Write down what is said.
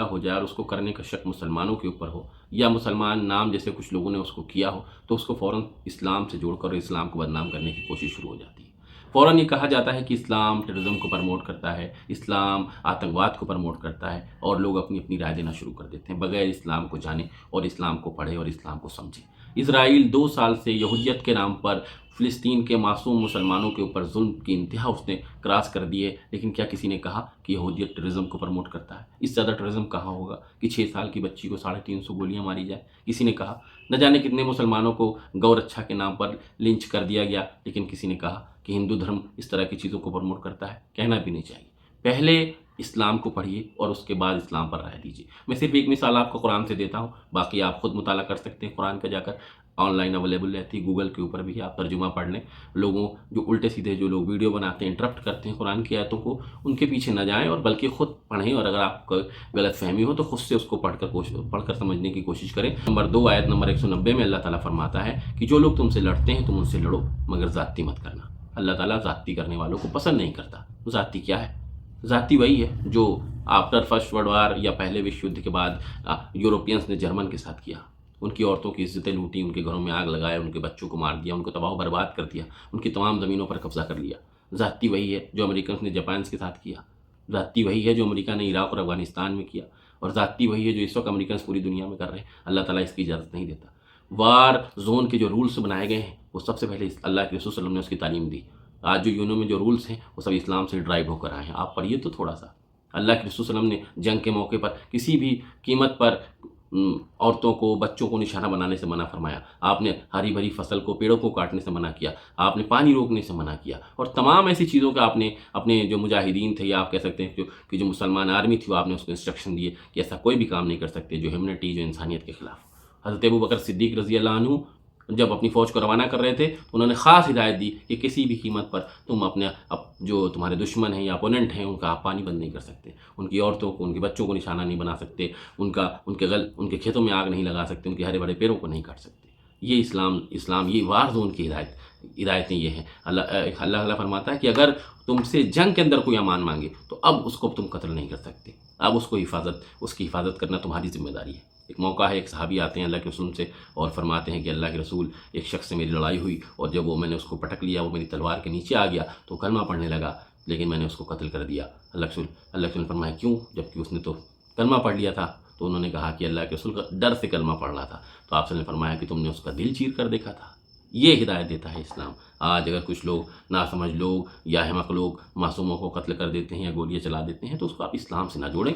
ہو جائے اور اس کو کرنے کا شک مسلمانوں کے اوپر ہو، یا مسلمان نام جیسے کچھ لوگوں نے اس کو کیا ہو، تو اس کو فوراً اسلام سے جوڑ کر اسلام کو بدنام کرنے کی کوشش شروع ہو جاتی ہے۔ فوراً یہ کہا جاتا ہے کہ اسلام ٹیررزم کو پرموٹ کرتا ہے، اسلام آتنکواد کو پرموٹ کرتا ہے، اور لوگ اپنی اپنی رائے دینا شروع کر دیتے ہیں بغیر اسلام کو جانے اور اسلام کو پڑھے اور اسلام کو سمجھے۔ اسرائیل 2 سال سے یہودیت کے نام پر فلسطین کے معصوم مسلمانوں کے اوپر ظلم کی انتہا اس نے کراس کر دی ہے، لیکن کیا کسی نے کہا کہ یہودیت ٹیررزم کو پرموٹ کرتا ہے؟ اس سے زیادہ ٹیررزم کہاں ہوگا کہ 6 سال کی بچی کو 350 گولیاں ماری جائیں؟ کسی نے کہا؟ نہ جانے کتنے مسلمانوں کو گو رچھا کے نام پر لنچ کر دیا گیا، لیکن کسی نے کہا کہ ہندو دھرم اس طرح کی چیزوں کو پرموٹ کرتا ہے؟ کہنا بھی نہیں چاہیے۔ پہلے اسلام کو پڑھیے اور اس کے بعد اسلام پر رائے دیجیے۔ میں صرف ایک مثال آپ کو قرآن سے دیتا ہوں، باقی آپ خود مطالعہ کر سکتے ہیں قرآن کا جا کر، آن لائن اویلیبل رہتی ہے، گوگل کے اوپر بھی آپ ترجمہ پڑھ لیں۔ لوگوں جو الٹے سیدھے جو لوگ ویڈیو بناتے ہیں، انٹرپٹ کرتے ہیں قرآن کی آیتوں کو، ان کے پیچھے نہ جائیں اور بلکہ خود پڑھیں، اور اگر آپ کو غلط فہمی ہو تو خود سے اس کو پڑھ کر سمجھنے کی کوشش کریں۔ نمبر 2 آیت نمبر 190 میں اللہ تعالیٰ فرماتا ہے کہ جو لوگ تم سے لڑتے ہیں تم ان سے لڑو مگر زیادتی مت کرنا۔ اللہ تعالیٰ زیادتی کرنے والوں کو پسند نہیں کرتا۔ زیادتی کیا ہے؟ ذاتی وہی ہے جو آفٹر فرسٹ ورلڈ وار یا پہلے وشو یدھ کے بعد یوروپینس نے جرمن کے ساتھ کیا۔ ان کی عورتوں کی عزتیں لوٹی، ان کے گھروں میں آگ لگائے، ان کے بچوں کو مار دیا، ان کو تباہ و برباد کر دیا، ان کی تمام زمینوں پر قبضہ کر لیا۔ ذاتی وہی ہے جو امریکنس نے جاپانس کے ساتھ کیا، ذاتی وہی ہے جو امریکہ نے عراق اور افغانستان میں کیا، اور ذاتی وہی ہے جو اس وقت امریکنس پوری دنیا میں کر رہے ہیں۔ اللہ تعالیٰ اس کی اجازت نہیں دیتا۔ وار زون کے جو رولز بنائے گئے ہیں وہ سب سے پہلے اللہ کے رسول صلی اللہ علیہ وسلم نے اس کی تعلیم دی۔ آج جو یونو میں جو رولز ہیں وہ سب اسلام سے ڈرائیو ہو کر آئے ہیں۔ آپ پڑھیے تو تھوڑا سا، اللہ کے رسول صلی اللہ علیہ وسلم نے جنگ کے موقع پر کسی بھی قیمت پر عورتوں کو بچوں کو نشانہ بنانے سے منع فرمایا۔ آپ نے ہری بھری فصل کو پیڑوں کو کاٹنے سے منع کیا، آپ نے پانی روکنے سے منع کیا، اور تمام ایسی چیزوں کا آپ نے اپنے جو مجاہدین تھے یا آپ کہہ سکتے ہیں کہ جو مسلمان آرمی تھی وہ آپ نے اس کو انسٹرکشن دیے کہ ایسا کوئی بھی کام نہیں کر سکتے جو ہیومنٹی جو انسانیت کے خلاف۔ حضرت ابوبکر صدیق رضی اللہ عنہ جب اپنی فوج کو روانہ کر رہے تھے تو انہوں نے خاص ہدایت دی کہ کسی بھی قیمت پر تم اپنے جو تمہارے دشمن ہیں یا اپوننٹ ہیں ان کا آپ پانی بند نہیں کر سکتے، ان کی عورتوں کو ان کے بچوں کو نشانہ نہیں بنا سکتے، ان کے کھیتوں میں آگ نہیں لگا سکتے، ان کے ہرے بھرے پیڑوں کو نہیں کاٹ سکتے۔ یہ اسلام یہ وار زون کی ہدایتیں یہ ہیں۔ اللہ فرماتا ہے کہ اگر تم سے جنگ کے اندر کوئی امان مانگے تو اب اس کو تم قتل نہیں کر سکتے، اب اس کی حفاظت کرنا تمہاری ذمہ داری ہے۔ ایک موقع ہے، ایک صحابی آتے ہیں اللہ کے رسول سے اور فرماتے ہیں کہ اللہ کے رسول ایک شخص سے میری لڑائی ہوئی، اور جب میں نے اس کو پٹک لیا، وہ میری تلوار کے نیچے آ گیا تو کلمہ پڑھنے لگا، لیکن میں نے اس کو قتل کر دیا۔ اللہ کے رسول نے فرمایا کیوں؟ جبکہ اس نے تو کلمہ پڑھ لیا تھا۔ تو انہوں نے کہا کہ اللہ کے رسول کا ڈر سے کلمہ پڑھ رہا تھا۔ تو آپ نے فرمایا کہ تم نے اس کا دل چیر کر دیکھا تھا۔ یہ ہدایت دیتا ہے اسلام۔ آج اگر کچھ لوگ ناسمجھ لوگ یا احمق لوگ معصوموں کو قتل کر دیتے ہیں یا گولیاں چلا دیتے ہیں تو اس کو آپ اسلام سے نہ جوڑیں۔